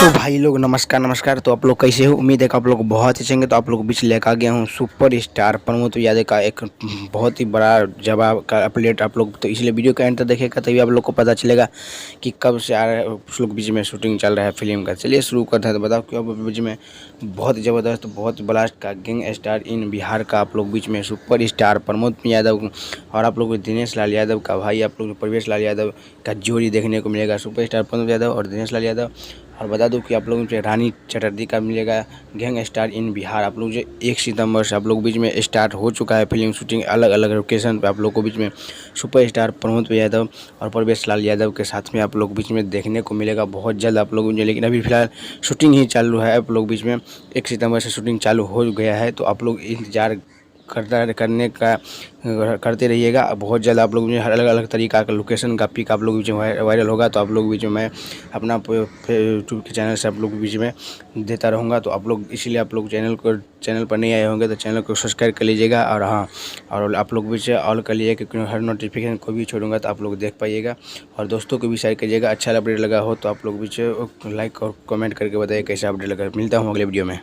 तो भाई लोग नमस्कार नमस्कार। तो आप लोग कैसे हो? उम्मीद है कि आप लोग बहुत अच्छे होंगे। तो आप लोग के बीच लेकर आ गया हूँ सुपर स्टार प्रमोद यादव का एक बहुत ही बड़ा जवाब का अपडेट। आप लोग तो इसलिए वीडियो का एंड तक देखेगा तभी आप लोग को पता चलेगा कि कब से आ रहा है उस लोग बीच में शूटिंग चल रहा है फिल्म का। चलिए शुरू करते हैं। तो बताओ कि अब बीच में बहुत ज़बरदस्त बहुत ब्लास्ट का गैंग स्टार इन बिहार का आप लोग बीच में सुपर स्टार प्रमोद यादव और आप लोग को दिनेश लाल यादव का भाई आप लोग प्रवेश लाल यादव का जोड़ी देखने को मिलेगा। सुपर स्टार प्रमोद यादव और दिनेश लाल यादव। और बता दूं कि आप लोगों को रानी चटर्जी का मिलेगा गैंग स्टार इन बिहार। आप लोग जो 1 सितंबर से आप लोग बीच में स्टार्ट हो चुका है फिल्म शूटिंग अलग अलग लोकेशन पे। आप लोग को बीच में सुपर स्टार प्रमोद यादव और प्रवेश लाल यादव के साथ में आप लोग बीच में देखने को मिलेगा बहुत जल्द आप लोग। लेकिन अभी फिलहाल शूटिंग ही चालू है। आप लोग बीच में 1 सितंबर से शूटिंग चालू हो गया है। तो आप लोग इंतजार करते रहिएगा। बहुत जल्द आप लोग में अलग अलग तरीका का लोकेशन का पिक आप लोग बीच में वायरल होगा। तो आप लोग बीच में मैं अपना यूट्यूब के चैनल से आप लोग बीच में देता रहूँगा। तो आप लोग इसीलिए आप लोग चैनल पर नहीं आए होंगे तो चैनल को सब्सक्राइब कर लीजिएगा। और हाँ, और आप लोग बीच ऑल कर लीजिए क्योंकि हर नोटिफिकेशन को भी छोड़ूंगा तो आप लोग देख पाइएगा। और दोस्तों को भी शेयर करिएगा। अच्छा अपडेट लगा हो तो आप लोग बीच लाइक और कमेंट करके बताइए कैसा अपडेट लगा। मिलता हूँ अगले वीडियो में।